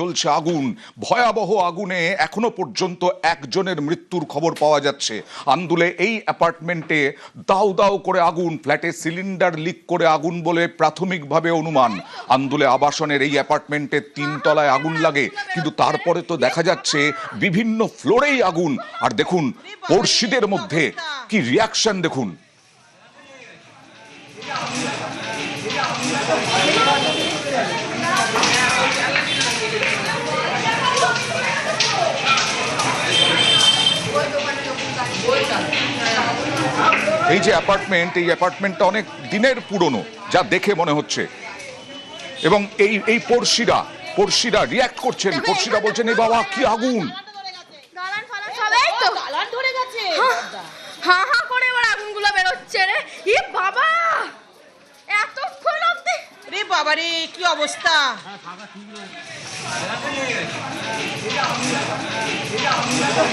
জ্বলছে আগুন, ভয়াবহ আগুনে এখনো পর্যন্ত একজনের মৃত্যুর খবর পাওয়া যাচ্ছে। আন্দুলে এই অ্যাপার্টমেন্টে দাউ দাউ করে আগুন, ফ্ল্যাটে সিলিন্ডার লিক করে আগুন বলে প্রাথমিকভাবে অনুমান। আন্দুলে আবাসনের এই অ্যাপার্টমেন্টে 3 তলায় আগুন লাগে, কিন্তু তারপরে তো দেখা যাচ্ছে বিভিন্ন ফ্লোরেই আগুন। আর দেখুন পড়শিদের মধ্যে কি রিয়াকশন দেখুন। এই যে অ্যাপার্টমেন্ট, এই অ্যাপার্টমেন্টটা অনেক দিনের পুরনো যা দেখে মনে হচ্ছে। এবং এই পড়শিরা রিয়াক্ট করছেন। পড়শিরা বলছেন এই বাবা কি আগুন। আগুনগুলো বেরোচ্ছে রে, ই বাবা এতক্ষণ অবধি, রে বাবা রে কি অবস্থা।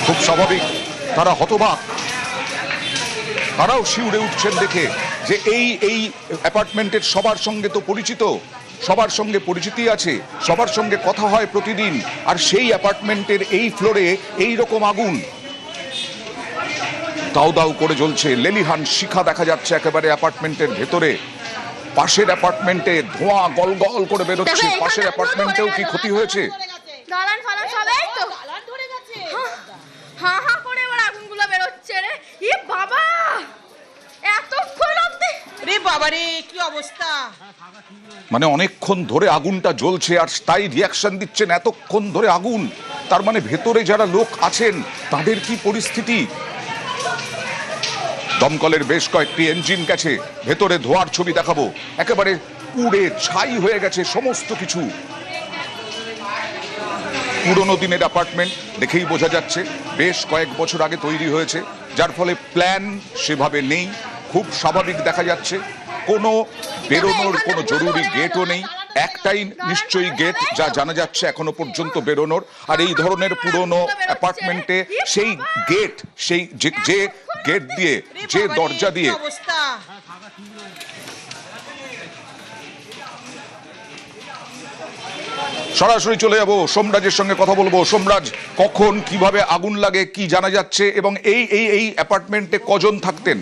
খুব স্বাভাবিক, তারা হতবাক, তারাও শিউরে উঠছেন দেখে যে এই অ্যাপার্টমেন্টের সবার সঙ্গে তো পরিচিত, সবার সঙ্গে পরিচিতি আছে, সবার সঙ্গে কথা হয় প্রতিদিন, আর সেই অ্যাপার্টমেন্টের এই ফ্লোরে এই রকম আগুন দাউ দাউ করে জ্বলছে। লেলিহান শিখা দেখা যাচ্ছে একেবারে অ্যাপার্টমেন্টের ভেতরে। পাশের অ্যাপার্টমেন্টে ধোঁয়া গল গল করে বেরোচ্ছে। পাশের অ্যাপার্টমেন্টেও কি ক্ষতি হয়েছে? দালান ফালান সবাই তো দালান ধরে গেছে, হা হা করে এবার আগুনগুলো বেরোচ্ছে রে, ই বাবা এতক্ষণ অবধি, রে বাবা রে কি অবস্থা। মানে অনেকক্ষণ ধরে আগুনটা জ্বলছে আর তাই রিয়াকশন দিচ্ছেন। এতক্ষণ ধরে আগুন, তার মানে ভেতরে যারা লোক আছেন তাদের কি পরিস্থিতি। দমকলের বেশ কয়েকটি ইঞ্জিন গেছে, ভেতরে ধোঁয়ার ছবি দেখাবো, একেবারে পুড়ে ছাই হয়ে গেছে সমস্ত কিছু। পুরনো দিনের অ্যাপার্টমেন্ট দেখেই বোঝা যাচ্ছে বেশ কয়েক বছর আগে তৈরি হয়েছে, যার ফলে প্ল্যান সেভাবে নেই। খুব স্বাভাবিক দেখা যাচ্ছে, কোনো বেরোনোর কোনো জরুরি গেটও নেই। একটাই নিশ্চয়ই গেট যা জানা যাচ্ছে এখনো পর্যন্ত বেরোনোর। আর এই ধরনের পুরনো অ্যাপার্টমেন্টে সেই গেট, সেই যে গেট দিয়ে, যে দরজা দিয়ে সরাসরি চলে যাব সোমরাজের সঙ্গে কথা বলবো। সোমরাজ, কখন কিভাবে আগুন লাগে কি জানা যাচ্ছে, এবং এই অ্যাপার্টমেন্টে কজন থাকতেন?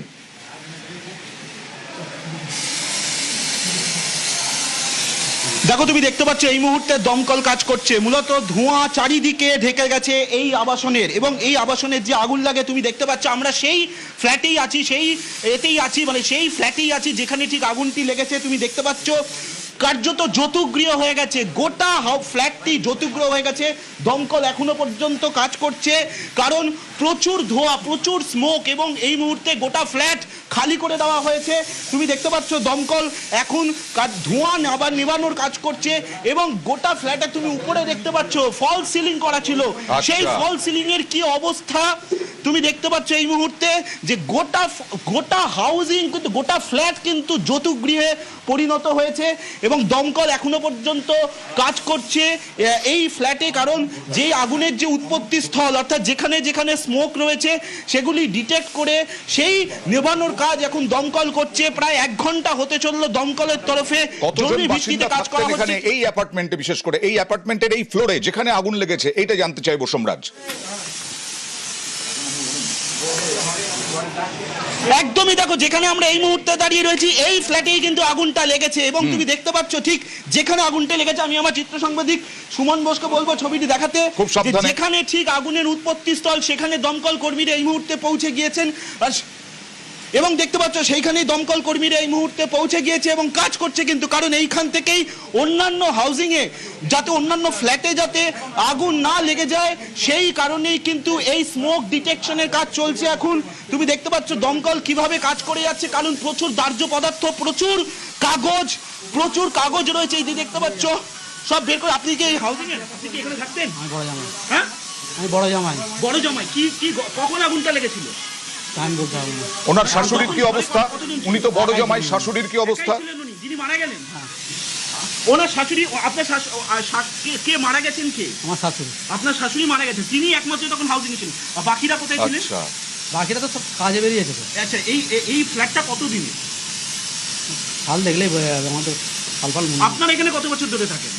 দেখো, তুমি দেখতে পাচ্ছ এই মুহূর্তে দমকল কাজ করছে। মূলত ধোঁয়া চারিদিকে ঢেকে গেছে এই আবাসনের, এবং এই আবাসনের যে আগুন লাগে তুমি দেখতে পাচ্ছ, আমরা সেই ফ্ল্যাটেই আছি, সেই এতেই আছি, মানে সেই ফ্ল্যাটেই আছি যেখানে ঠিক আগুনটি লেগেছে। তুমি দেখতে পাচ্ছ কার্যত যৌতুগৃহ হয়ে গেছে, গোটা ফ্ল্যাটটি যৌতুগৃহ হয়ে গেছে। দমকল এখনো পর্যন্ত কাজ করছে, কারণ প্রচুর ধোঁয়া, প্রচুর স্মোক, এবং এই মুহূর্তে গোটা ফ্ল্যাট খালি করে দেওয়া হয়েছে। তুমি দেখতে পাচ্ছ দমকল এখন ধোঁয়া আবার নেভানোর কাজ করছে, এবং গোটা ফ্ল্যাটে তুমি উপরে দেখতে পাচ্ছ ফল সিলিং করা ছিল, সেই ফল সিলিং এর কি অবস্থা তুমি দেখতে পাচ্ছ এই মুহূর্তে, যে গোটা হাউজিং কিন্তু, গোটা ফ্ল্যাট কিন্তু যৌতুগৃহে পরিণত হয়েছে। এবং দমকল এখনো পর্যন্ত কাজ করছে এই ফ্ল্যাটে, কারণ যে আগুনের যে উৎপত্তি স্থল, অর্থাৎ যেখানে যেখানে স্মোক রয়েছে সেগুলি ডিটেক্ট করে সেই নেভানোর কাজ এখন দমকল করছে। প্রায় 1 ঘন্টা হতে চললো দমকলের তরফে জরুরি ভিত্তিতে কাজ করা হচ্ছে এই অ্যাপার্টমেন্টে, বিশেষ করে এই অ্যাপার্টমেন্টের এই ফ্লোরে যেখানে আগুন লেগেছে, এইটা জানতে চাইবো সোমরাজ। একদমই, দেখো যেখানে আমরা এই মুহূর্তে দাঁড়িয়ে রয়েছি এই ফ্ল্যাটেই কিন্তু আগুনটা লেগেছে, এবং তুমি দেখতে পাচ্ছ ঠিক যেখানে আগুনটা লেগেছে, আমি আমার চিত্র সাংবাদিক সুমন বোসকে বলবো ছবিটি দেখাতে, যেখানে ঠিক আগুনের উৎপত্তি স্থল সেখানে দমকল কর্মীরা এই মুহূর্তে পৌঁছে গিয়েছেন, এবং দেখতে পাচ্ছ সেইখানেই দমকল কর্মীরা এই মুহূর্তে পৌঁছে গিয়েছে এবং কাজ করছে। কিন্তু কারণ এইখান থেকেই অন্যান্য হাউজিংয়ে, যাতে অন্যান্য ফ্ল্যাটে যাতে আগুন না লেগে যায়, সেই কারণেই কিন্তু এই স্মোক ডিটেকশনের কাজ চলছে এখন। তুমি দেখতে পাচ্ছ দমকল কিভাবে কাজ করে যাচ্ছে, কারণ প্রচুর দাহ্য পদার্থ, প্রচুর কাগজ রয়েছে, এই যে দেখতে পাচ্ছ সব বের করে। আপনি কি এই হাউজিংয়ে, আপনি কি এখানে থাকতেন? হ্যাঁ, আমি বড় জামাই। কি কখন আগুনটা লেগেছিল? ওনার শাশুড়ির কি অবস্থা? উনি তো বড় জামাই, শাশুড়ির কি অবস্থা? যিনি মারা গেলেন, ওনার শাশুড়ি, আপনার কে মারা গেছেন? কে? আমার শাশুড়ি। আপনার শাশুড়ি মারা গেছেন, তিনি একমাত্র তখন হাউজিং ছিলেন, বাকিরা কোথায় ছিলেন? বাকিরা তো সব কাজে বেরিয়েছে। আচ্ছা, এই ফ্ল্যাটটা কতদিনে? সাল দেখলেই বোঝা যাবে, আমাদের সাল। আপনার এখানে কত বছর ধরে থাকেন?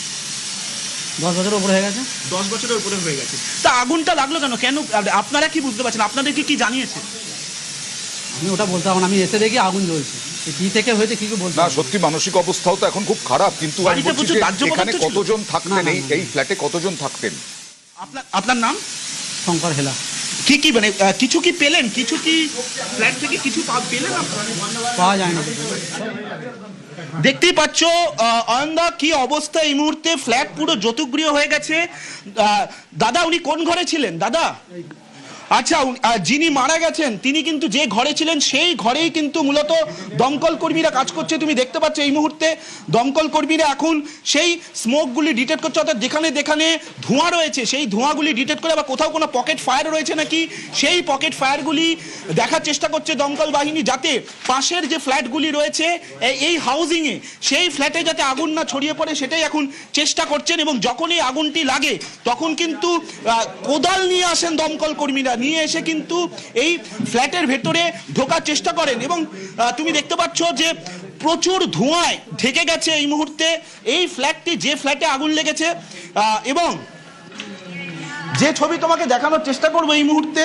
10 বছরের উপরে হয়ে গেছে। 10 বছরের উপরে হয়ে গেছে। তা আগুনটা লাগলো কেন? কেন আপনারা কি বুঝতে পারছেন? আপনাদেরকে কি জানিয়েছে? আমি ওটা বলতে পারবো না, আমি এসে দেখি আগুন জ্বলছে। কি থেকে হয়েছে কি বলতে না পারবো না। সত্যি মানসিক অবস্থাও তো এখন খুব খারাপ, কিন্তু আমি বাড়িতে বলছি প্রচুর যে দাহ্য এখানে পদার্থ ছিল? কতজন থাকতেন, না, না, এই ফ্ল্যাটে কতজন থাকতেন? আপনার নাম? শঙ্কর হেলা। কি মানে কিছু কি পেলেন? কিছু কি ফ্ল্যাট থেকে কিছু পেলেন আপনারা? পাওয়া যায় না। দেখতেই পাচ্ছ অয়নদা কি অবস্থা এই মুহূর্তে, ফ্ল্যাট পুরো যতুগৃহ হয়ে গেছে। দাদা উনি কোন ঘরে ছিলেন দাদা? আচ্ছা যিনি মারা গেছেন তিনি কিন্তু যে ঘরে ছিলেন সেই ঘরেই কিন্তু মূলত দমকল কর্মীরা কাজ করছে। তুমি দেখতে পাচ্ছ এই মুহূর্তে দমকল কর্মীরা এখন সেই স্মোকগুলি ডিটেক্ট করছে, অর্থাৎ যেখানে যেখানে ধোঁয়া রয়েছে সেই ধোঁয়াগুলি ডিটেক্ট করে, বা কোথাও কোনো পকেট ফায়ার রয়েছে নাকি সেই পকেট ফায়ারগুলি দেখার চেষ্টা করছে দমকল বাহিনী, যাতে পাশের যে ফ্ল্যাটগুলি রয়েছে এই হাউজিংয়ে সেই ফ্ল্যাটে যাতে আগুন না ছড়িয়ে পড়ে সেটাই এখন চেষ্টা করছেন। এবং যখন এই আগুনটি লাগে তখন কিন্তু কোদাল নিয়ে আসেন দমকল কর্মীরা, নিয়ে এসে কিন্তু এই ফ্ল্যাটের ভেতরে ঢোকার চেষ্টা করেন। এবং তুমি দেখতে পাচ্ছ যে প্রচুর ধোঁয়ায় ঢেকে গেছে এই মুহূর্তে এই ফ্ল্যাটটি, যে ফ্ল্যাটে আগুন লেগেছে। এবং যে ছবি তোমাকে দেখানোর চেষ্টা করবো এই মুহূর্তে,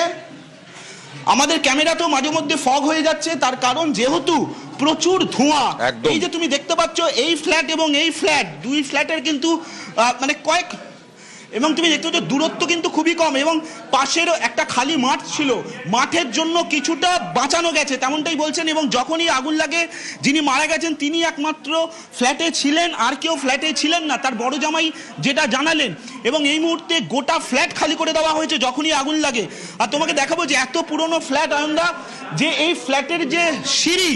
আমাদের ক্যামেরাতেও মাঝে মধ্যে ফগ হয়ে যাচ্ছে, তার কারণ যেহেতু প্রচুর ধোঁয়া। এই যে তুমি দেখতে পাচ্ছ এই ফ্ল্যাট এবং এই ফ্ল্যাট, দুই ফ্ল্যাটের কিন্তু মানে কয়েক, এবং তুমি দেখতে পাচ্ছ দূরত্ব কিন্তু খুবই কম, এবং পাশেরও একটা খালি মাঠ ছিল, মাঠের জন্য কিছুটা বাঁচানো গেছে তেমনটাই বলছেন। এবং যখনই আগুন লাগে যিনি মারা গেছেন তিনি একমাত্র ফ্ল্যাটে ছিলেন, আর কেউ ফ্ল্যাটে ছিলেন না, তার বড় জামাই যেটা জানালেন। এবং এই মুহূর্তে গোটা ফ্ল্যাট খালি করে দেওয়া হয়েছে যখনই আগুন লাগে। আর তোমাকে দেখাবো যে এত পুরনো ফ্ল্যাট আয়নদা, যে এই ফ্ল্যাটের যে সিঁড়ি,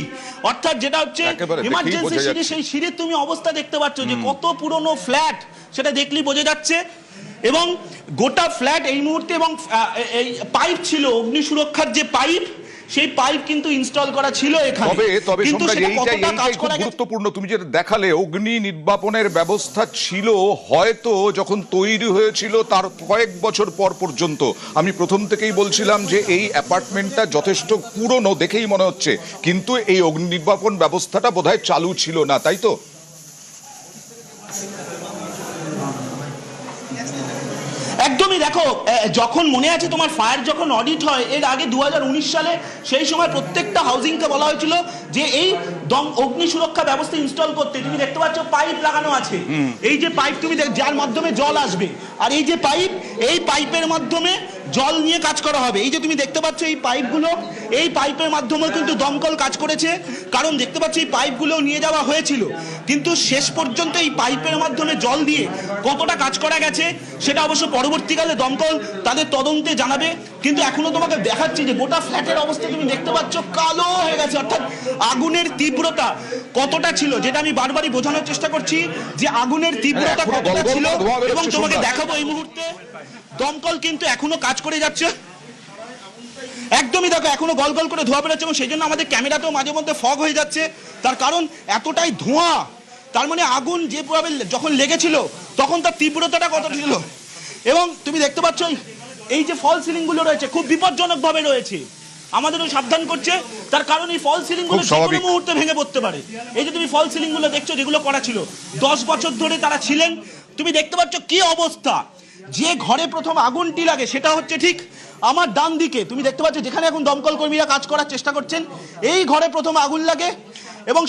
অর্থাৎ যেটা হচ্ছে ইমার্জেন্সি সিঁড়ি, সেই সিঁড়ির তুমি অবস্থা দেখতে পাচ্ছ যে কত পুরনো ফ্ল্যাট সেটা দেখলেই বোঝা যাচ্ছে। এবং গোটা ফ্ল্যাট এই মুহূর্তে, এবং এই পাইপ ছিল অগ্নি সুরক্ষার যে পাইপ, সেই পাইপ কিন্তু ইনস্টল করা ছিল এখানে। তবে কিন্তু সেটা কতটা কাজ করা গেছে? গুরুত্বপূর্ণ তুমি যেটা দেখালে, অগ্নি নির্বাপনের ব্যবস্থা ছিল হয়তো যখন তৈরি হয়েছিল তার কয়েক বছর পর পর্যন্ত। আমি প্রথম থেকেই বলছিলাম যে এই অ্যাপার্টমেন্টটা যথেষ্ট পুরনো দেখেই মনে হচ্ছে, কিন্তু এই অগ্নি নির্বাপন ব্যবস্থাটা বোধহয় চালু ছিল না, তাই তো? একদমই। দেখো যখন মনে আছে তোমার ফায়ার যখন অডিট হয় এর আগে 2019 সালে, সেই সময় প্রত্যেকটা হাউজিংকে বলা হয়েছিল যে এই অগ্নি সুরক্ষা ব্যবস্থা ইনস্টল করতে। তুমি দেখতে পাচ্ছ পাইপ লাগানো আছে, এই যে পাইপ তুমি যার মাধ্যমে জল আসবে, আর এই যে পাইপ, এই পাইপের মাধ্যমে জল নিয়ে কাজ করা হবে। এই যে তুমি দেখতে পাচ্ছ এই পাইপগুলো, এই পাইপের মাধ্যমে কিন্তু দমকল কাজ করেছে, কারণ দেখতে পাচ্ছ এই পাইপগুলো নিয়ে যাওয়া হয়েছিল, কিন্তু শেষ পর্যন্ত এই পাইপের মাধ্যমে জল দিয়ে কতটা কাজ করা গেছে সেটা অবশ্য পরবর্তীকালে দমকল তাদের তদন্তে জানাবে। কিন্তু এখনো তোমাকে দেখাচ্ছি যে গোটা ফ্ল্যাটের অবস্থা তুমি দেখতে পাচ্ছ কালো হয়ে গেছে, অর্থাৎ আগুনের তীব্রতা কতটা ছিল, যেটা আমি বারবারই বোঝানোর চেষ্টা করছি যে আগুনের তীব্রতা কতটা ছিল। এবং তোমাকে দেখাবো এই মুহূর্তে দমকল কিন্তু এখনো কাজ করে যাচ্ছে, একদমই। দেখো এখনো গল গল করে ধোঁয়া বেরোচ্ছে, এবং সেই জন্য আমাদের ক্যামেরাতেও মাঝে মধ্যে ফগ হয়ে যাচ্ছে, তার কারণ এতটাই ধোঁয়া। তার মানে আগুন যেভাবে যখন লেগেছিল তখন তার তীব্রতাটা কতটা ছিল। এবং তুমি দেখতে পাচ্ছ এই যে ফল সিলিং গুলো রয়েছে খুব বিপজ্জনক ভাবে রয়েছে, আমাদেরও সাবধান করছে, তার কারণ এই ফল সিলিং গুলো যে কোনো মুহূর্তে ভেঙে পড়তে পারে। এই যে তুমি ফল সিলিং গুলো দেখছো যেগুলো করা ছিল 10 বছর ধরে তারা ছিলেন, তুমি দেখতে পাচ্ছ কি অবস্থা। যে ঘরে প্রথম আগুনটি লাগে সেটা হচ্ছে ঠিক আমার ডান দিকে, তুমি দেখতে পাচ্ছ যেখানে এখন দমকল কর্মীরা কাজ করার চেষ্টা করছেন, এই ঘরে প্রথম আগুন লাগে।